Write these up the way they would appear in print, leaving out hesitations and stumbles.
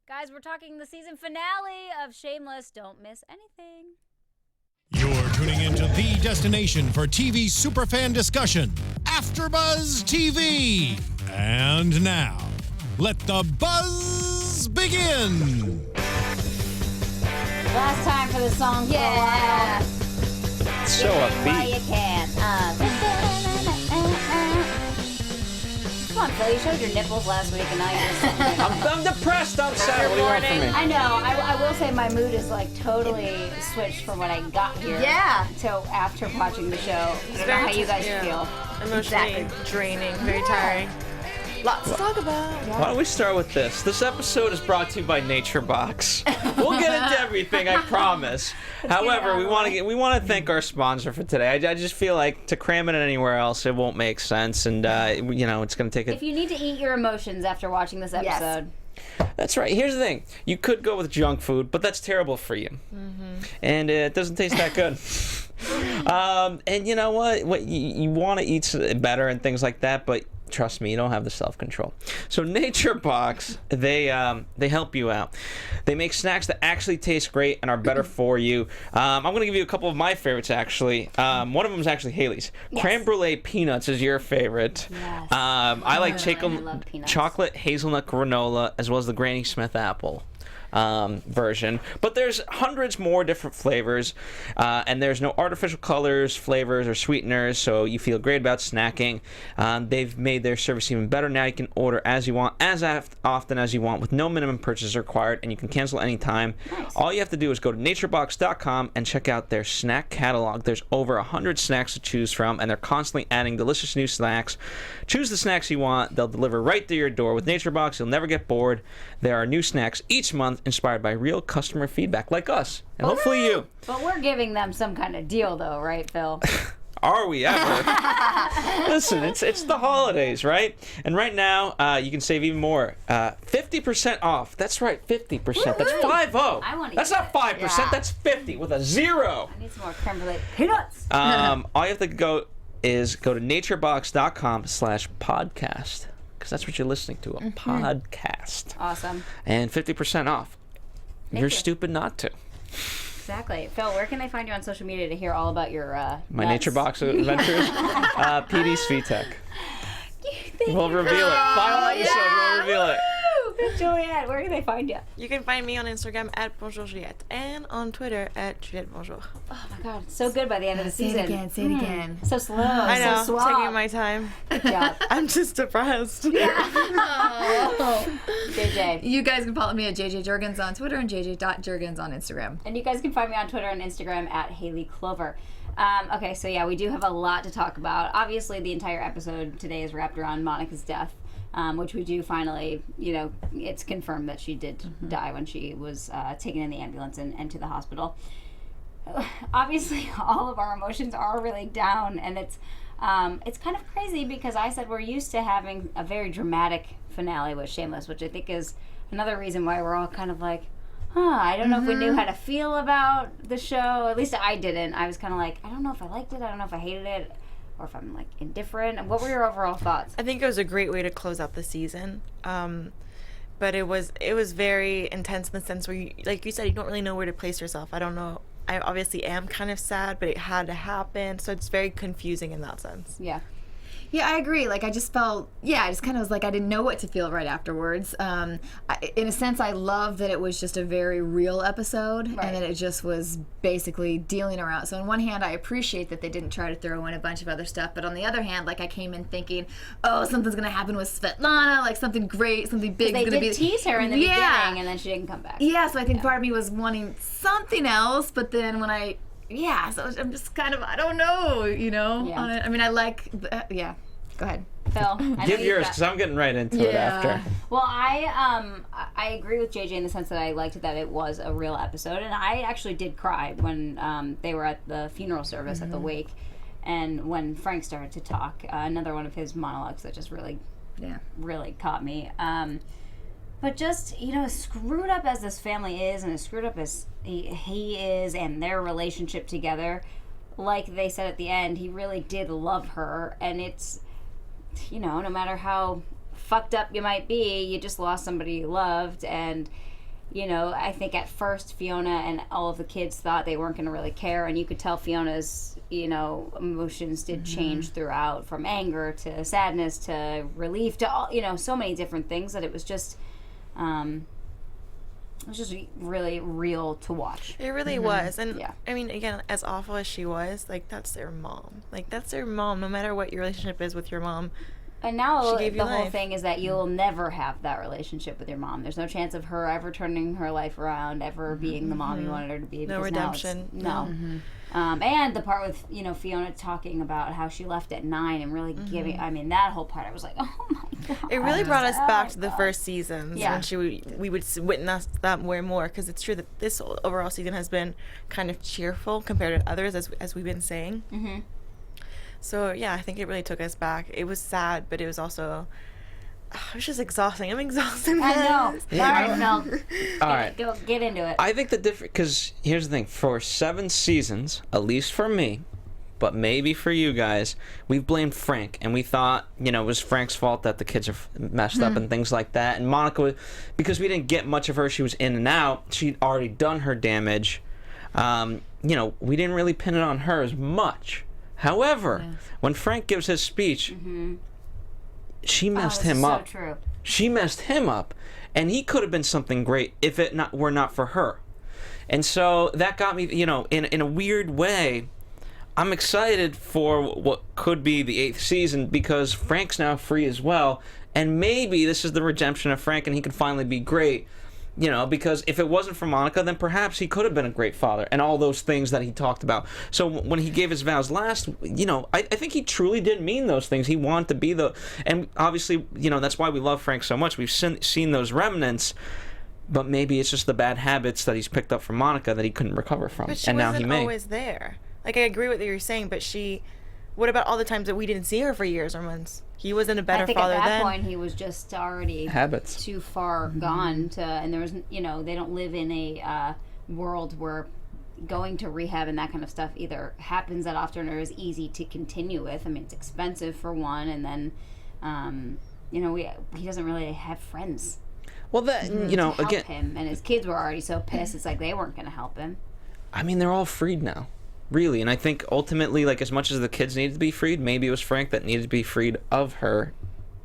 Guys, we're talking the season finale of Shameless. Don't miss anything. You're tuning into the destination for TV superfan discussion, AFTERBUZZ TV. And now, let the buzz begin. Last time for the song. Yeah. So upbeat. You can. Come on, Phil. You showed your nipples last week, and now you're just... I'm depressed. I'm sad. What do you want from me? I know. I will say my mood is like totally switched from when I got here. Yeah. To after watching the show. I don't know how you guys feel. Emotionally draining, very tiring. Lots to talk about. Why don't we start with this? This episode is brought to you by Nature Box. We'll get into everything, I promise. However, we want to thank our sponsor for today. I just feel like to cram it anywhere else, it won't make sense, and it's going to take If you need to eat your emotions after watching this episode. Yes. That's right. Here's the thing: you could go with junk food, but that's terrible for you, and it doesn't taste that good. And you know what? You want to eat better and things like that, but trust me, you don't have the self-control. So Nature Box, they help you out. They make snacks that actually taste great and are better for you. I'm going to give you a couple of my favorites, actually. One of them is actually Hayley's. Yes. Creme brulee peanuts is your favorite. Yes. I like I love peanuts. chocolate hazelnut granola, as well as the Granny Smith apple version. But there's hundreds more different flavors, and there's no artificial colors, flavors, or sweeteners, so you feel great about snacking. They've made their service even better. Now you can order as you want, as often as you want, with no minimum purchase required, and you can cancel anytime. Nice. All you have to do is go to naturebox.com and check out their snack catalog. There's over 100 snacks to choose from, and they're constantly adding delicious new snacks. Choose the snacks you want. They'll deliver right to your door. With Nature Box, you'll never get bored. There are new snacks each month inspired by real customer feedback like us, and hopefully you. But we're giving them some kind of deal, though, right, Phil? Are we ever? Listen, it's the holidays, right? And right now, you can save even more. 50% off. That's right, 50%. That's 50. I wanna That's eat not it. 5%. Yeah. That's 50 with a zero. I need some more creme brulee peanuts. All you have to go to naturebox.com/podcast, because that's what you're listening to, a podcast. Awesome. And 50% off. You're you. stupid not to. Exactly. Phil, where can they find you on social media to hear all about your My nuts? Nature Box adventures. PD Svitek. We'll reveal it. Final episode, we'll reveal it. Juliet, where can they find you? You can find me on Instagram at Bonjour Juliette and on Twitter at Juliet Bonjour. Oh my God, so good by the end of the season. Say it again. So slow. I know, So suave. taking my time. Good job. I'm just depressed. JJ. You guys can follow me at JJ Jurgens on Twitter and JJ.Jurgens on Instagram. And you guys can find me on Twitter and Instagram at Hayley Clover. Okay, so yeah, we do have a lot to talk about. Obviously, the entire episode today is wrapped around Monica's death, which we do finally, it's confirmed that she did die when she was taken in the ambulance and to the hospital. Obviously, all of our emotions are really down, and it's kind of crazy because I said we're used to having a very dramatic finale with Shameless, which I think is another reason why we're all kind of like, I don't know if we knew how to feel about the show. At least I didn't. I was kind of like, I don't know if I liked it. I don't know if I hated it, or if I'm like indifferent. What were your overall thoughts? I think it was a great way to close out the season. But it was very intense in the sense where, like you said, you don't really know where to place yourself. I don't know. I obviously am kind of sad, but it had to happen. So it's very confusing in that sense. Yeah. Yeah, I agree. Like, I just felt, I just kind of was like, I didn't know what to feel right afterwards. In a sense, I love that it was just a very real episode, Right. and that it just was basically dealing around. So on one hand, I appreciate that they didn't try to throw in a bunch of other stuff, but on the other hand, like, I came in thinking, oh, something's going to happen with Svetlana, like something great, something big. They gonna did tease her in the Yeah. beginning, and then she didn't come back. Yeah, so I think part of me was wanting something else, but then when so I'm just kind of, I don't know, Yeah. on it. I mean, I like, Go ahead. Phil, I know Give you yours, got- because I'm getting right into it after. Well, I agree with JJ in the sense that I liked that it was a real episode, and I actually did cry when they were at the funeral service at the wake, and when Frank started to talk. Another one of his monologues that just really caught me. But just, as screwed up as this family is, and as screwed up as he is, and their relationship together, like they said at the end, he really did love her, and it's, no matter how fucked up you might be, you just lost somebody you loved, and you know, I think at first Fiona and all of the kids thought they weren't going to really care, and you could tell Fiona's, you know, emotions did change throughout, from anger to sadness to relief to all, you know, so many different things, that it was just really real to watch. It really was. And Yeah. I mean, again, as awful as she was, like, that's their mom. Like, that's their mom, no matter what your relationship is with your mom. And now She gave you the whole life. thing is that you'll never have that relationship with your mom. There's no chance of her ever turning her life around, ever being the mom you wanted her to be. No because now it's- redemption. No. And the part with, you know, Fiona talking about how she left at 9 and really giving, I mean, that whole part, I was like, oh my God. It really brought us back to the God. first seasons Yeah. when we would witness that more and more, because it's true that this overall season has been kind of cheerful compared to others, as we've been saying. Mm-hmm. So yeah, I think it really took us back. It was sad, but it was also it was just exhausting. I'm exhausted. I know. guys. All right, Mel. All right. Go get into it. I think the difference, because here's the thing, for 7 seasons, at least for me, but maybe for you guys, we've blamed Frank, and we thought, you know, it was Frank's fault that the kids are messed up and things like that. And Monica, because we didn't get much of her, she was in and out, she'd already done her damage. You know, we didn't really pin it on her as much. However, when Frank gives his speech, she messed him up. So true. She messed him up, and he could have been something great if it were not for her. And so that got me, you know, in a weird way, I'm excited for what could be the 8th season, because Frank's now free as well, and maybe this is the redemption of Frank and he could finally be great. You know, because if it wasn't for Monica, then perhaps he could have been a great father and all those things that he talked about. So when he gave his vows last, you know, I think he truly did mean those things. He wanted to be and obviously, you know, that's why we love Frank so much. We've seen those remnants, but maybe it's just the bad habits that he's picked up from Monica that he couldn't recover from. But she and now wasn't he may. always there. Like, I agree with what you're saying, but what about all the times that we didn't see her for years or months? He wasn't a better I think father at that then. point he was just already Habits. too far gone to, and there was, you know, they don't live in a world where going to rehab and that kind of stuff either happens that often or is easy to continue with. I mean, it's expensive for one, and then, you know, he doesn't really have friends. Well, that, you know, to help again, him, and his kids were already so pissed. It's like they weren't going to help him. I mean, they're all freed now. Really, and I think ultimately, like, as much as the kids needed to be freed, maybe it was Frank that needed to be freed of her,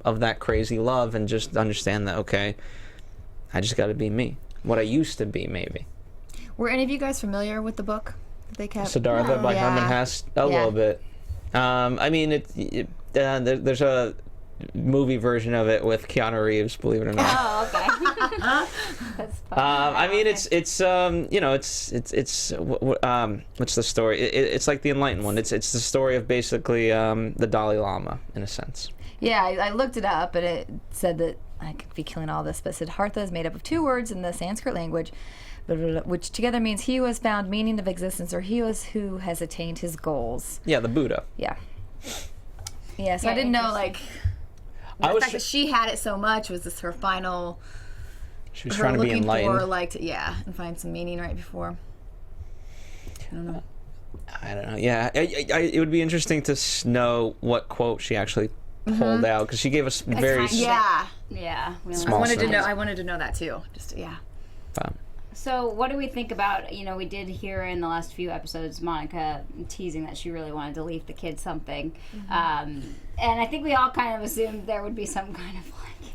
of that crazy love, and just understand that, okay, I just got to be me. What I used to be, maybe. Were any of you guys familiar with the book they kept? Siddhartha by Yeah. Herman Hesse, a little bit. I mean, there's a movie version of it with Keanu Reeves, believe it or not. Oh, okay. That's funny. I mean, it's you know, it's what's the story? It's like the Enlightened one. It's the story of basically the Dalai Lama in a sense. Yeah, I looked it up, and it said that I could be killing all this, but Siddhartha is made up of 2 words in the Sanskrit language, which together means he who has found meaning of existence, or he who has attained his goals. Yeah, the Buddha. Yeah. Yeah, so Yeah, I didn't know, interesting. like, I the was fact that she had it so much, was this her final, she was her trying to be looking enlightened. for, like, and find some meaning right before. I don't know. I don't know. Yeah, it would be interesting to know what quote she actually pulled out, because she gave us very. Yeah. Yeah. We Small I wanted to know. snippets. I wanted to know that too. Just So what do we think about, you know, we did hear in the last few episodes Monica teasing that she really wanted to leave the kids something. And I think we all kind of assumed there would be some kind of like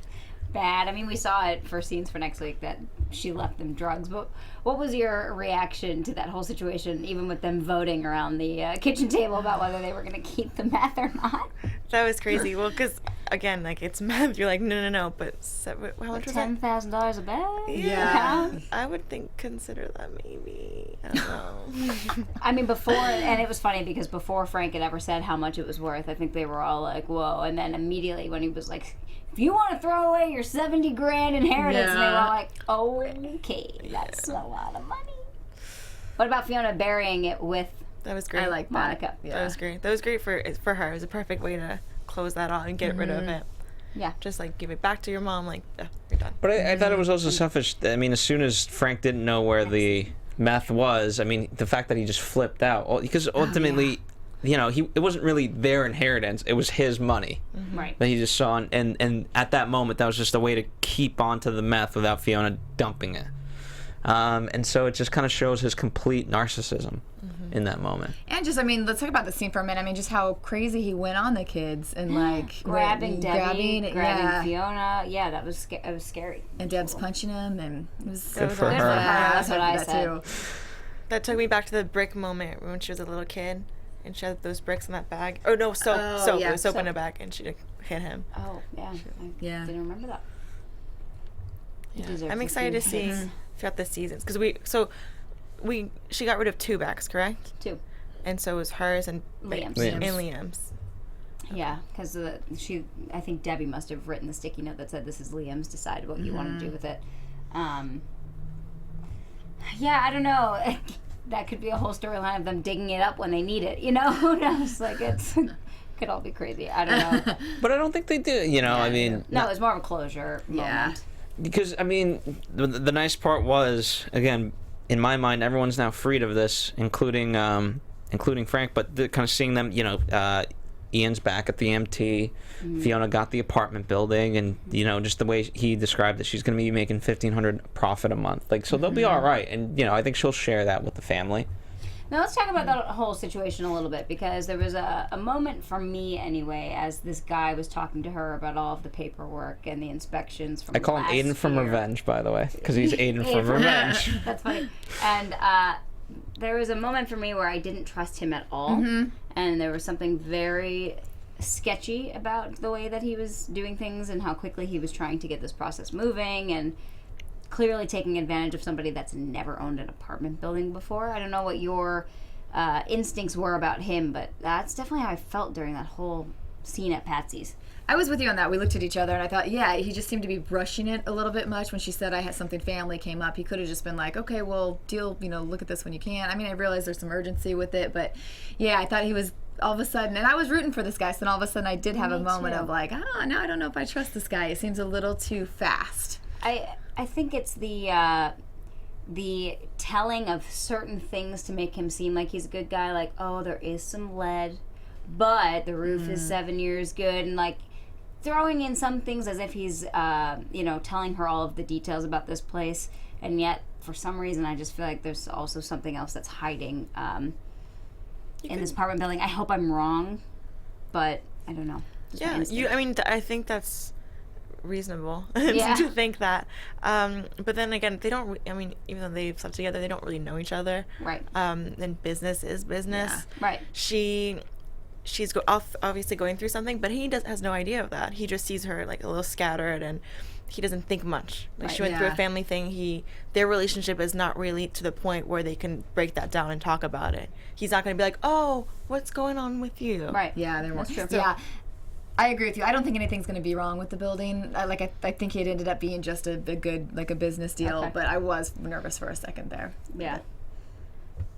bad. I mean, we saw it for scenes for next week that she left them drugs. But what was your reaction to that whole situation, even with them voting around the kitchen table about whether they were going to keep the meth or not? That was crazy. Well, because again, like, it's meth. You're like, no. But how much was that? $10,000 a bag? Yeah. I would consider that maybe. I don't know. I mean, before, and it was funny because before Frank had ever said how much it was worth, I think they were all like, whoa. And then immediately when he was like, if you want to throw away your 70 grand inheritance, and they were all like, okay, that's a lot of money. What about Fiona burying it with That was great. I like that. Monica? Yeah. That was great. That was great for her. It was a perfect way to close that off and get rid of it. Yeah. Just like give it back to your mom. Like, you're done. But I thought it was also selfish. I mean, as soon as Frank didn't know where the meth was, I mean, the fact that he just flipped out, because ultimately, you know, it wasn't really their inheritance; it was his money Right. that he just saw, and at that moment, that was just a way to keep onto the meth without Fiona dumping it. And so it just kind of shows his complete narcissism in that moment. And just, I mean, let's talk about the scene for a minute. I mean, just how crazy he went on the kids and like grabbing Debbie, grabbing yeah. Fiona. Yeah, that was it was scary. And Deb's punching him, and it was Good for her. That's what I that said. too. That took me back to the brick moment when she was a little kid and she had those bricks in that bag. Oh no, soap. Soap. yeah, It was soap in soap. a bag and she hit him. Oh yeah, I didn't remember that. He Yeah. deserves I'm a excited to few see hits. throughout the seasons because she got rid of 2 bags, correct? 2. And so it was hers and Liam's. And Liam's. Yeah, because I think Debbie must have written the sticky note that said, "This is Liam's. Decide what you want to do with it." Yeah, I don't know. That could be a whole storyline of them digging it up when they need it. You know, who knows? Like could all be crazy. I don't know. But I don't think they do. You know, I mean, No, it's more of a closure moment. because I mean, the nice part was, again, in my mind, everyone's now freed of this, including Frank. But kind of seeing them, you know, Ian's back at the MT. Fiona got the apartment building, and you know, just the way he described it, she's going to be making $1,500 profit a month. Like, so they'll be all right. And you know, I think she'll share that with the family. Now let's talk about that whole situation a little bit, because there was a moment for me anyway, as this guy was talking to her about all of the paperwork and the inspections from I call him last Aiden from year. Revenge, by the way, because he's Aiden from Revenge. That's funny. And there was a moment for me where I didn't trust him at all, and there was something very sketchy about the way that he was doing things and how quickly he was trying to get this process moving, and clearly taking advantage of somebody that's never owned an apartment building before. I don't know what your instincts were about him, but that's definitely how I felt during that whole scene at Patsy's. I was with you on that. We looked at each other and I thought, yeah, he just seemed to be rushing it a little bit much. When she said I had something family came up, he could have just been like, okay, well, look at this when you can. I mean, I realize there's some urgency with it, but yeah, I thought he was all of a sudden, and I was rooting for this guy, so then all of a sudden I did have a moment of like, oh, no, I don't know if I trust this guy. It seems a little too fast. I think it's the telling of certain things to make him seem like he's a good guy, like, oh, there is some lead, but the roof is 7 years good, and like throwing in some things as if he's telling her all of the details about this place, and yet for some reason I just feel like there's also something else that's hiding in this apartment building. I hope I'm wrong, but I don't know. Just my instinct. I think that's reasonable Yeah. to think that. But then again, they don't. Even though they've slept together, they don't really know each other. Right. And business is business. Yeah. Right. She's obviously going through something, but he has no idea of that. He just sees her like a little scattered, and he doesn't think much. Like she went through a family thing. Their relationship is not really to the point where they can break that down and talk about it. He's not going to be like, oh, what's going on with you? Right. Yeah, That's true. Yeah, I agree with you. I don't think anything's going to be wrong with the building. I think it ended up being just a good, like a business deal, Okay. but I was nervous for a second there. Yeah.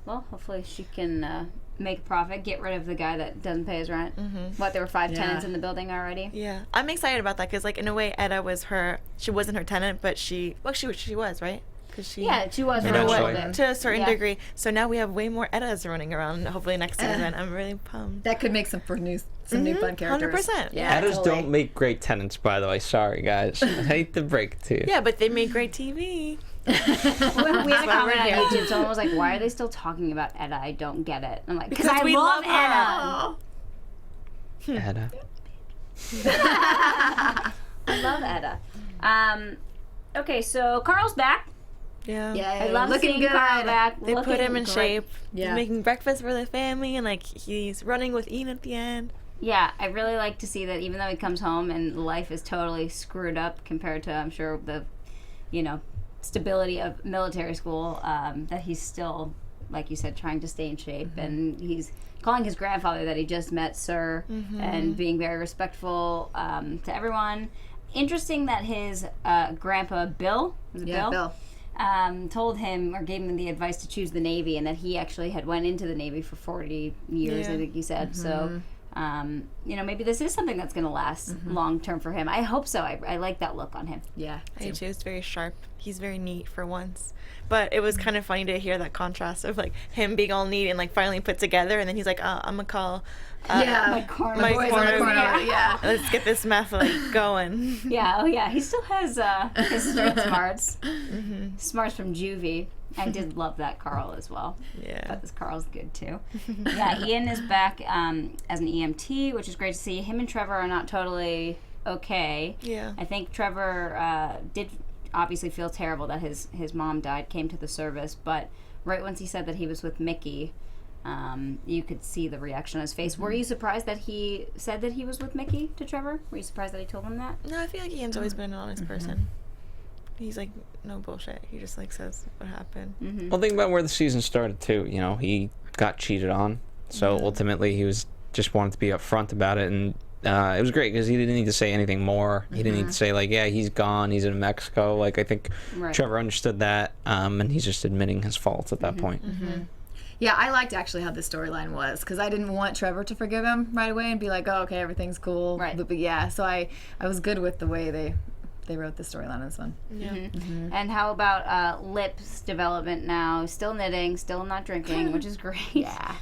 Well, hopefully she can make a profit, get rid of the guy that doesn't pay his rent. What, there were 5 tenants in the building already? Yeah, I'm excited about that because, like, in a way, Edda was she wasn't her tenant, but she was, right? Cause she was in for a a way, little bit. to a certain Yeah. degree. So now we have way more Eddas running around. Hopefully next season, I'm really pumped. That could make some new fun characters. 100%. Yeah, Eddas totally. don't make great tenants, by the way. Sorry, guys. I hate to break it to you. Yeah, but they made great TV. We had a why comment we're on here. YouTube. Someone was like, "Why are they still talking about Edda? I don't get it." I'm like, "Because I we love her. Edda. Edda. I love Edda." Okay, so Carl's back. Yeah. I love looking seeing good. Carl back. They put looking him in great. shape. Yeah. He's making breakfast for the family, and like he's running with Ian at the end. Yeah, I really like to see that, even though he comes home and life is totally screwed up compared to, I'm sure, the, stability of military school, that he's still, like you said, trying to stay in shape. And he's calling his grandfather that he just met, sir, and being very respectful to everyone. Interesting that his grandpa, Bill, was it Bill? Told him or gave him the advice to choose the Navy, and that he actually had went into the Navy for 40 years, I think he said. So maybe this is something that's going to last long term for him. I hope so. I like that look on him. Yeah. I do too. It's very sharp. He's very neat for once. But it was kind of funny to hear that contrast of like him being all neat and like finally put together, and then he's like, "Oh, I'm gonna call My corner. my boys corner. on the corner. Yeah. Let's get this meth like going." Yeah, oh yeah, he still has his street smarts. Smarts from Juvie. I did love that Carl as well. Yeah. But this Carl's good too. Yeah, Ian is back as an EMT, which is great to see. Him and Trevor are not totally okay. Yeah. I think Trevor did obviously feel terrible that his mom died, came to the service, but right once he said that he was with Mickey, you could see the reaction on his face. Were you surprised that he said that he was with Mickey to Trevor? Were you surprised that he told him that? No, I feel like Ian's always been an honest person. He's like, no bullshit. He just like says what happened. Well, think about where the season started too. He got cheated on, so ultimately he was just wanted to be upfront about it, and it was great because he didn't need to say anything more. He didn't need to say like, yeah, he's gone, he's in Mexico. Like I think Trevor understood that, and he's just admitting his faults at that point. Yeah, I liked actually how the storyline was, because I didn't want Trevor to forgive him right away and be like, oh, okay, everything's cool. Right. But yeah, so I was good with the way they wrote the storyline on this one. Yeah. And how about Lip's development now? Still knitting, still not drinking, which is great. Yeah.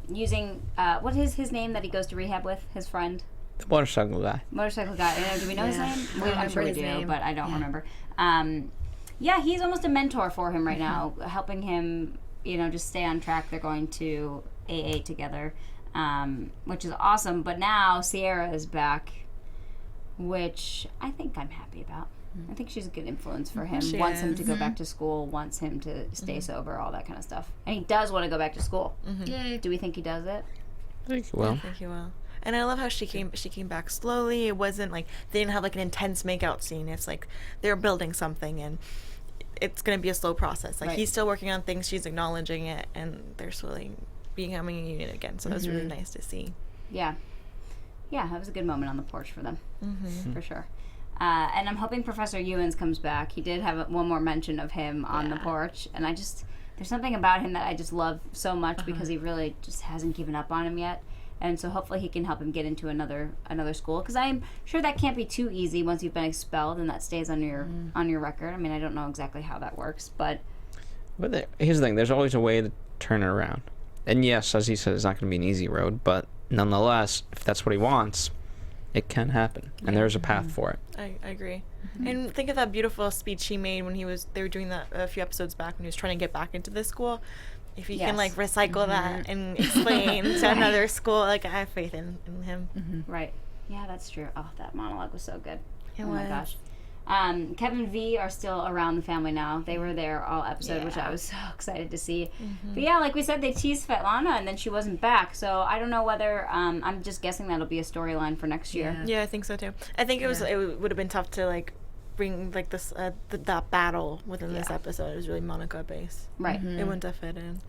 Using, what is his name that he goes to rehab with? His friend? The motorcycle guy. Motorcycle guy. Do we know his Yeah. name? I don't I'm sure we remember do, his name. but I don't Yeah. remember. Yeah, he's almost a mentor for him right now, helping him, just stay on track. They're going to AA together, which is awesome. But now Sierra is back, which I think I'm happy about. I think she's a good influence for him. She Wants him to is. go back to school, wants him to stay sober, all that kind of stuff. And he does want to go back to school. Yay. Do we think he does it? I think I well. think you will. And I love how she came back slowly. It wasn't like they didn't have like an intense makeout scene. It's like they're building something, and it's gonna be a slow process. Like he's still working on things, she's acknowledging it, and they're slowly becoming a unit again. So that was really nice to see. Yeah. Yeah, that was a good moment on the porch for them, for sure. And I'm hoping Professor Ewens comes back. He did have one more mention of him on the porch, and there's something about him that I just love so much because he really just hasn't given up on him yet. And so hopefully he can help him get into another school, because I'm sure that can't be too easy once you've been expelled and that stays on your record. I mean, I don't know exactly how that works, but Here's the thing: there's always a way to turn it around. And yes, as he said, it's not going to be an easy road, but nonetheless, if that's what he wants, it can happen, and there's a path for it. I agree. And think of that beautiful speech he made when they were doing that a few episodes back when he was trying to get back into the school. If you can like recycle that and explain to another school, like I have faith in him. right. Yeah, that's true. Oh, that monologue was so good. It Oh my was. gosh. Kevin V are still around the family now. They were there all episode, which I was so excited to see. But yeah, like we said, they teased Svetlana and then she wasn't back. So I don't know whether, I'm just guessing that'll be a storyline for next year. Yeah, I think so too. I think it would have been tough to like bring like this that battle within this episode. It was really Monica based. Right. It wouldn't have fit in.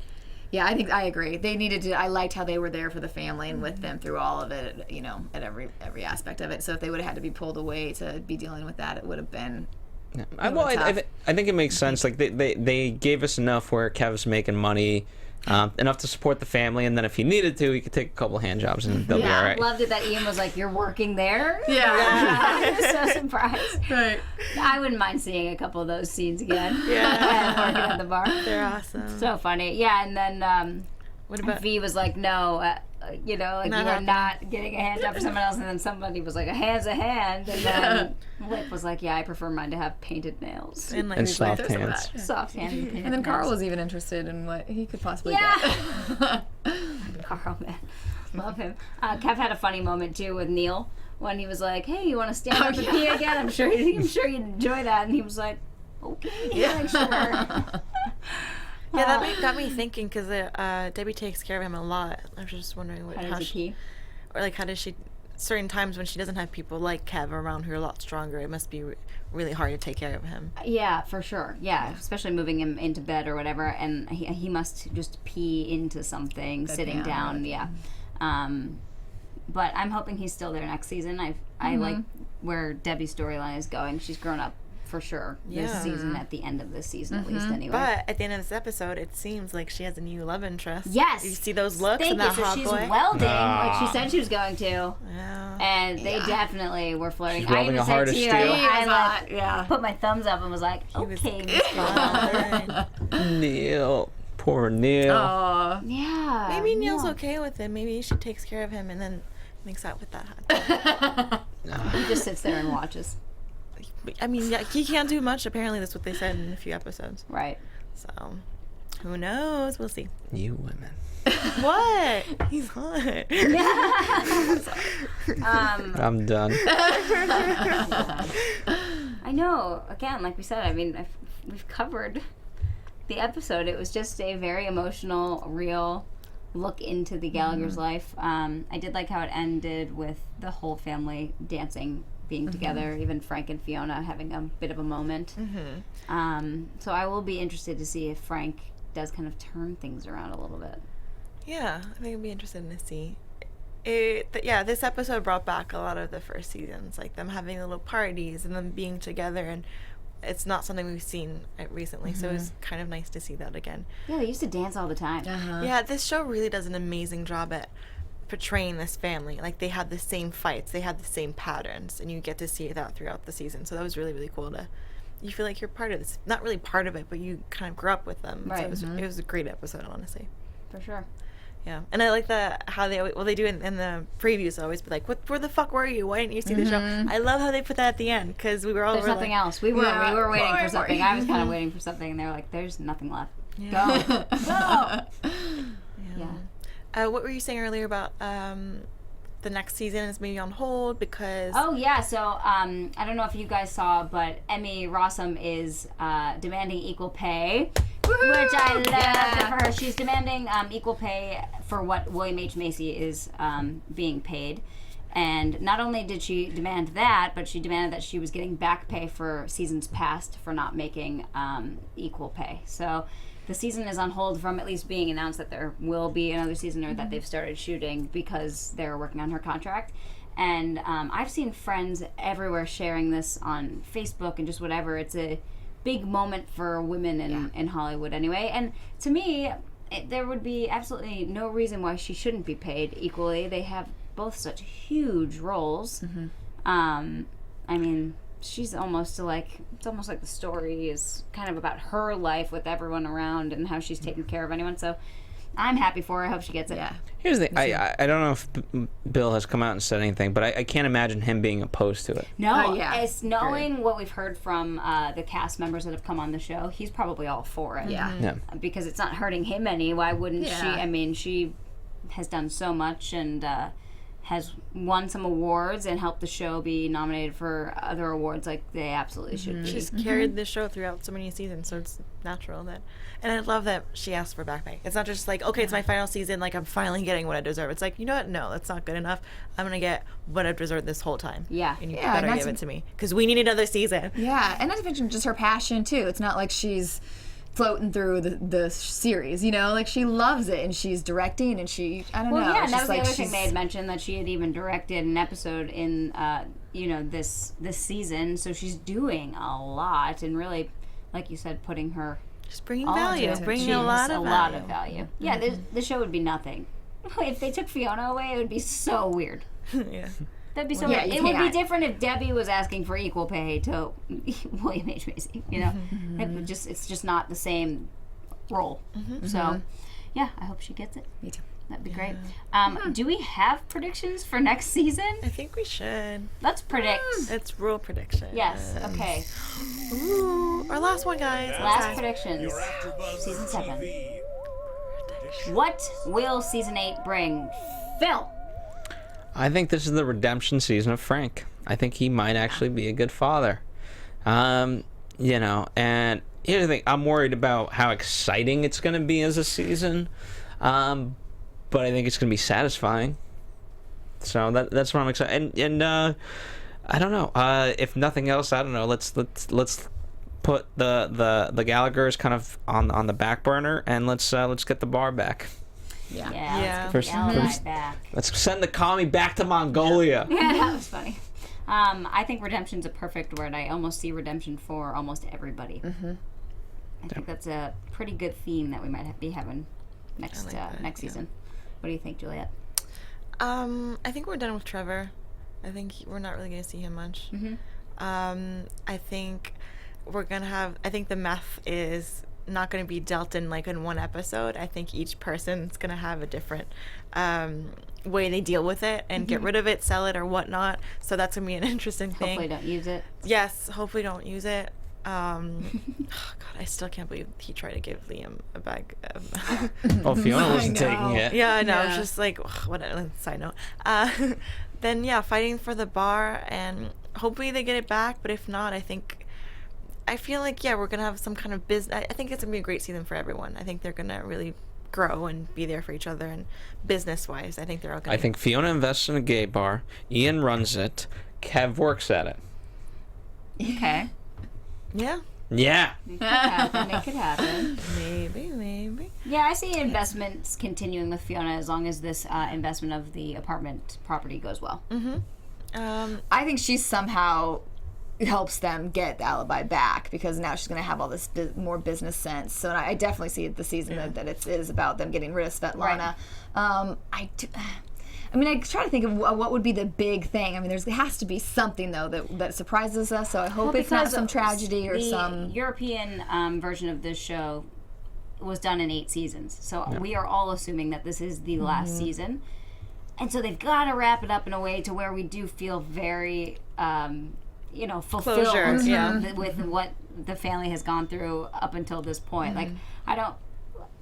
Yeah, I think I agree. They needed to. I liked how they were there for the family and with them through all of it. At every aspect of it. So if they would have had to be pulled away to be dealing with that, it would have been. Yeah. I think it makes sense. Like they gave us enough where Kev's making money, enough to support the family, and then if he needed to, he could take a couple hand jobs and they'll be all right. Loved it that Ian was like, "You're working there." Yeah. I was so surprised. Right. I wouldn't mind seeing a couple of those scenes again. Yeah. Working at the bar. They're awesome. So funny. Yeah, and then What about V was like, "No, you are happening. not getting a hand job for someone else," and then somebody was like, "A hand's a hand," and then Lip was like, "Yeah, I prefer mine to have painted nails, and like And There's like, soft there's some of hands. that. soft hands." And painted And then Carl nails. was even interested in what he could possibly Yeah. get. Carl, man, love him. Kev had a funny moment too with Neil when he was like, "Hey, you want to stand up and pee again? I'm sure you'd enjoy that." And he was like, "Okay, like, sure." yeah, that got me thinking because Debbie takes care of him a lot. I was just wondering How does he pee? or like how does she certain times when she doesn't have people like Kev around who are a lot stronger, it must be really hard to take care of him. Yeah, for sure. Yeah, especially moving him into bed or whatever, and he must just pee into something sitting down. Yeah. But I'm hoping he's still there next season. I like where Debbie's storyline is going. She's grown up for sure this Yeah. season, at the end of this season, at least anyway. But at the end of this episode, it seems like she has a new love interest. Yes. You see those looks Thank and you. that So hot she's boy? welding, like she said she was going to. Yeah. And they definitely were flirting. She's welding I even a heart said of to you, steel. I hot, like, yeah. put my thumbs up and was like, was okay, Miss Gallagher. Neil. Poor Neil. Aw. Yeah. Maybe Neil's yeah. okay with it. Maybe she takes care of him and then makes out with that hot boy. He just sits there and watches. I mean, yeah, he can't do much. Apparently, that's what they said in a few episodes. Right. So, who knows? We'll see. You women. What? He's hot. I'm done. I know. Again, like we said, I mean, we've covered the episode. It was just a very emotional, real look into the Gallagher's life. I did like how it ended with the whole family dancing, being together, even Frank and Fiona having a bit of a moment. So I will be interested to see if Frank does kind of turn things around a little bit. Yeah, I think I'd be interested to see. This episode brought back a lot of the first seasons, like them having little parties and them being together, and it's not something we've seen recently, so it's kind of nice to see that again. Yeah, they used to dance all the time. Yeah, this show really does an amazing job at portraying this family. Like, they had the same fights, they had the same patterns, and you get to see that throughout the season. So that was really, really cool you feel like you're part of this. Not really part of it, but you kind of grew up with them. Right. So it was a great episode, honestly. For sure. Yeah, and I like how they do in the previews. Always be like, where the fuck were you? Why didn't you see the show? I love how they put that at the end, because we were all There's nothing like, else. We were waiting for something. I was kind of Mhm. waiting for something, and they were like, "There's nothing left. Yeah. Go, go." Yeah. What were you saying earlier about the next season is maybe on hold because Oh yeah. So I don't know if you guys saw, but Emmy Rossum is demanding equal pay, which I love for her. She's demanding equal pay for what William H. Macy is being paid. And not only did she demand that, but she demanded that she was getting back pay for seasons past for not making equal pay. So the season is on hold from at least being announced that there will be another season, or that they've started shooting, because they're working on her contract. And I've seen friends everywhere sharing this on Facebook and just whatever. It's a big moment for women in Hollywood anyway. And to me, there would be absolutely no reason why she shouldn't be paid equally. They have both such huge roles. I mean, she's almost like, it's almost like the story is kind of about her life with everyone around and how she's taking care of anyone. So I'm happy for her. I hope she gets it. Yeah. Here's the thing. I don't know if Bill has come out and said anything, but I can't imagine him being opposed to it. No, yeah. it's knowing what we've heard from the cast members that have come on the show, he's probably all for it. Yeah. Yeah. Because it's not hurting him any. Why wouldn't she? Yeah. I mean, she has done so much and has won some awards and helped the show be nominated for other awards. Like, they absolutely should be. she's carried the show throughout so many seasons, so it's natural that. And I love that she asked for back pay. It's not just like, okay, it's my final season, like I'm finally getting what I deserve. It's like, you know what? No, that's not good enough. I'm gonna get what I've deserved this whole time. Yeah. And you Yeah, better and give that's- it to me because we need another season. Yeah, and not to mention just her passion too. It's not like she's floating through the series, you know, like she loves it and she's directing and I don't know. Well, yeah, it's and that just was the like other thing she's- they had mentioned, that she had even directed an episode in, this season. So she's doing a lot and really, like you said, putting her Just bringing all value, into it. bringing She a lot has of a value. lot of value. Yeah, the show would be nothing. If they took Fiona away, it would be so weird. Yeah. That'd be so Yeah, weird. you It would be can't. different if Debbie was asking for equal pay to William H. Macy. You know, it's just not the same role. So, yeah, I hope she gets it. Me too. That'd be great. Do we have predictions for next season? I think we should. Let's predict. It's rule prediction. Yes. Okay. Ooh, our last one, guys. Last Okay. predictions. AfterBuzz Season 7. TV. What will season 8 bring? Phil. I think this is the redemption season of Frank. I think he might actually be a good father. And here's the thing. I'm worried about how exciting it's going to be as a season. But I think it's going to be satisfying. So that's what I'm excited. And I don't know. If nothing else, I don't know. Let's put the Gallaghers kind of on the back burner, and let's get the bar back. Yeah. Yeah. Yeah. Let's get Gallagher First- back. Let's send the commie back to Mongolia. Yeah, that was funny. I think redemption's a perfect word. I almost see redemption for almost everybody. I think that's a pretty good theme that we might be having next season. What do you think, Juliet? I think we're done with Trevor. I think we're not really going to see him much. I think we're going to have... I think the meth is not going to be dealt in like in one episode. I think each person's going to have a different way they deal with it and get rid of it, sell it, or whatnot. So that's going to be an interesting thing. Hopefully don't use it. Yes, hopefully don't use it. Oh God, I still can't believe he tried to give Liam a bag of... Oh, Fiona wasn't taking it. Yeah, I know. It's just like, what a side note. Then, yeah, fighting for the bar, and hopefully they get it back. But if not, I feel like, yeah, we're going to have some kind of business. I think it's going to be a great season for everyone. I think they're going to really grow and be there for each other. And business-wise, I think they're all going to... I think Fiona invests in a gay bar. Ian runs it. Kev works at it. Okay. Yeah. Yeah. Make it happen. Maybe. Yeah, I see investments continuing with Fiona as long as this investment of the apartment property goes well. I think she somehow helps them get the alibi back because now she's going to have all this more business sense. So I definitely see the season that it is about them getting rid of Svetlana. Right. I mean, I try to think of what would be the big thing. I mean, there has to be something, though, that surprises us. So I hope it's not some tragedy or some... The European version of this show was done in 8 seasons. So we are all assuming that this is the last season. And so they've got to wrap it up in a way to where we do feel very, fulfilled Closure, with what the family has gone through up until this point. Like,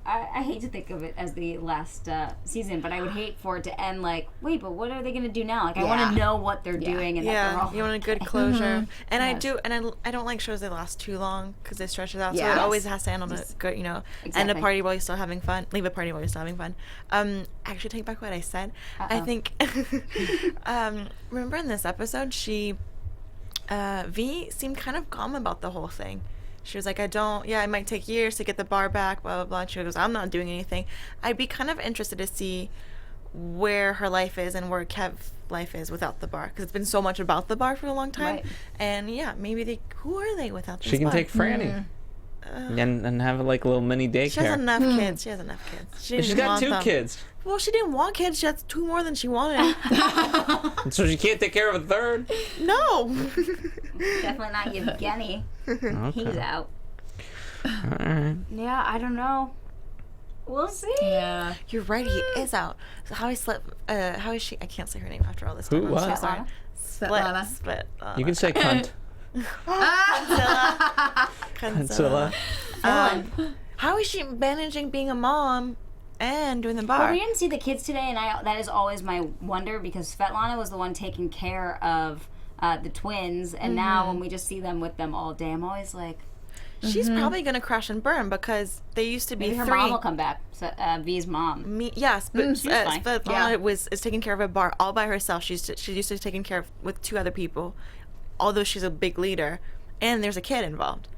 I hate to think of it as the last season, but I would hate for it to end like, wait, but what are they going to do now? Like, I want to know what they're doing, and that they're all you want a good closure. And I don't like shows that last too long because they stretch it out. So it always has to end on a good, end a party while you're still having fun, leave a party while you're still having fun. Actually, take back what I said. I think, remember in this episode, V seemed kind of calm about the whole thing. She was like, it might take years to get the bar back, blah, blah, blah. And she goes, I'm not doing anything. I'd be kind of interested to see where her life is and where Kev's life is without the bar. Because it's been so much about the bar for a long time. Right. And, maybe who are they without this bar? She can take Franny and have like a little mini daycare. She has enough kids. She has enough kids. She's got 2 kids. Well, she didn't want kids. She has 2 more than she wanted. So she can't take care of a 3rd? No. Definitely not Yevgeny. Okay. He's out. All right. Yeah, I don't know. We'll see. Yeah. You're right. He is out. So how is she? I can't say her name after all this time. Who? What? I'm so sorry. Split. You can say cunt. Conzilla. How is she managing being a mom and doing the bar? Well, we didn't see the kids today, and that is always my wonder because Svetlana was the one taking care of the twins, and now when we just see them with them all day, I'm always like... She's probably going to crash and burn because they used to be Maybe her 3. mom will come back, so, V's mom. Yes, but Svetlana is taking care of a bar all by herself. She's used to taking care of with 2 other people, although she's a big leader, and there's a kid involved.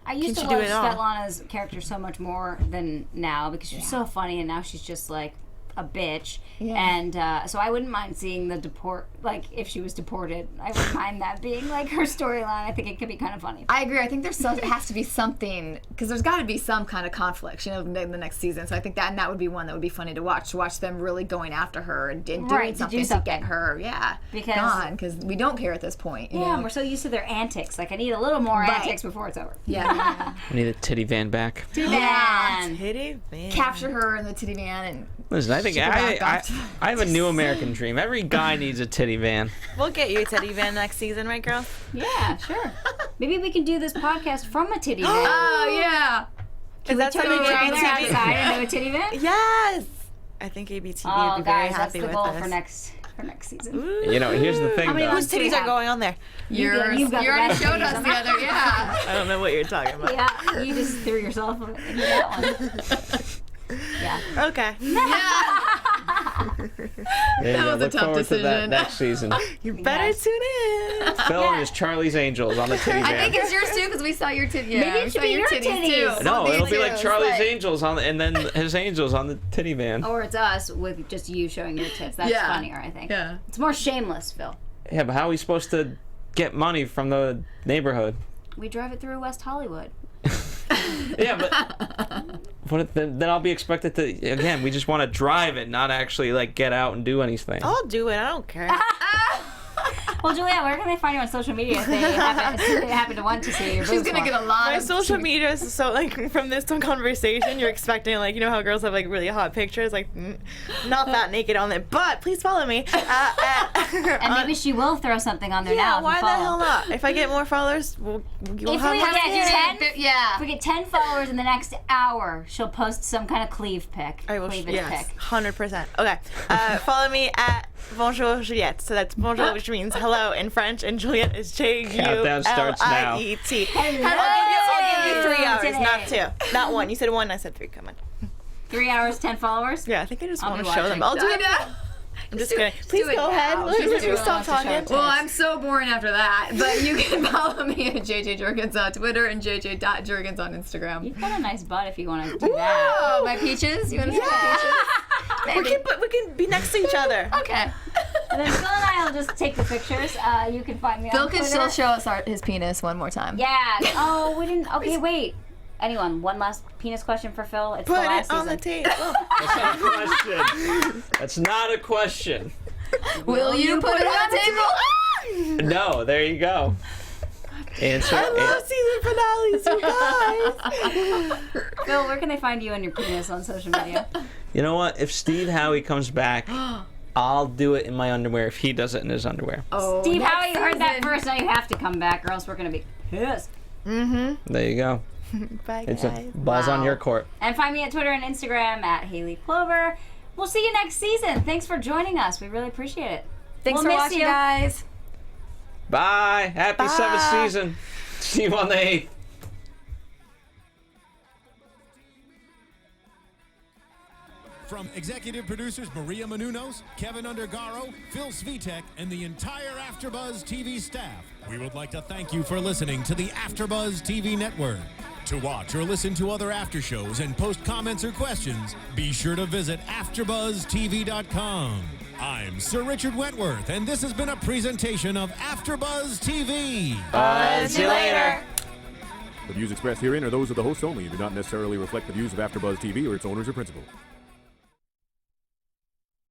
I used to love Svetlana's character so much more than now because she's so funny, and now she's just like a bitch. And so I wouldn't mind seeing the if she was deported. I wouldn't mind that being like her storyline. I think it could be kind of funny. I agree. I think it has to be something because there's got to be some kind of conflict, in the next season. So I think that would be one that would be funny to watch them really going after her and doing something to get her, gone because we don't care at this point. You know? And we're so used to their antics. Like I need a little more antics before it's over. Yeah. We need a titty van back. Titty van. Capture her in the titty van and. Listen, I think I have a new American dream. Every guy needs a titty van. We'll get you a titty van next season, right, girl? Yeah, sure. Maybe we can do this podcast from a titty van. Oh, yeah. Is that something outside and do a titty van? Yes. I think ABTV would be very happy with us. That's the goal for next season. Ooh. Here's the thing, though. Whose titties are going on there? You already showed us the other, I don't know what you're talking about. Yeah, you just threw yourself into that one. Yeah. Okay. That was a tough decision. To that next season. You better tune in. Phil and his Charlie's Angels on the titty van. I think it's yours too because we saw your titties. Yeah, maybe it should be your titties too. No, it'll be like Charlie's Angels and then his angels on the titty van. Or it's us with just you showing your tits. That's funnier, I think. Yeah. It's more shameless, Phil. Yeah, but how are we supposed to get money from the neighborhood? We drive it through West Hollywood. Yeah, but then I'll be expected to, again, we just want to drive it, not actually, like, get out and do anything. I'll do it. I don't care. Well, Juliet, where can they find you on social media if they happen to want to see your She's boobs gonna more? get a lot My of social media is so, like, from this conversation, you're expecting, like, you know how girls have, like, really hot pictures, like, not that naked on it, but please follow me. And maybe she will throw something on there now. Yeah, if why you the follow. hell not? If I get more followers, you'll If have we more. get 10, yeah. if we get 10 followers in the next hour, she'll post some kind of cleave pic. I will, Cleavage yes, pic. 100%. Okay, follow me at Bonjour Juliet. So that's bonjour, which means hello in French, and Juliet is Countdown starts now. J-U-L-I-E-T. Hello. I'll give you 3 hours, Today. not 2. Not 1. You said 1, I said 3. Come on. 3 hours, 10 followers? Yeah, I think I just I'll want be to show them. watching. I'll do it. I'm just kidding. Please do it go ahead. now. Let's She's just really stop wants to show talking. it to Well, us. I'm so boring after that. But you can follow me at JJ Jurgens on Twitter and JJ.Jurgens on Instagram. You've got a nice butt if you want to do that. Oh, my peaches? You want to see my peaches? We can be next to each other. Okay. And then Phil and I will just take the pictures. You can find me Phil on can Twitter. still show us his penis one more time. Yeah. Oh, we didn't. Okay, wait. Anyone, one last penis question for Phil? It's Put the last it on season. the table. That's not a question. That's not a question. Will you put it on the table? No, there you go. Answer. I love season finales, you guys. Phil, where can they find you and your penis on social media? You know what? If Steve Howey comes back, I'll do it in my underwear if he does it in his underwear. Oh, Steve, next how you heard that season. first? Now you have to come back, or else we're gonna be pissed. There you go. Bye, It's guys. a balls on your court. And find me at Twitter and Instagram at Hayley Clover. We'll see you next season. Thanks for joining us. We really appreciate it. Thanks We'll for miss watching, you. guys. Bye. Happy 7th season. See you on the 8th. From executive producers Maria Menounos, Kevin Undergaro, Phil Svitek, and the entire AfterBuzz TV staff, we would like to thank you for listening to the AfterBuzz TV network. To watch or listen to other after shows and post comments or questions, be sure to visit AfterBuzzTV.com. I'm Sir Richard Wentworth, and this has been a presentation of AfterBuzz TV. See you later. The views expressed herein are those of the hosts only and do not necessarily reflect the views of AfterBuzz TV or its owners or principals.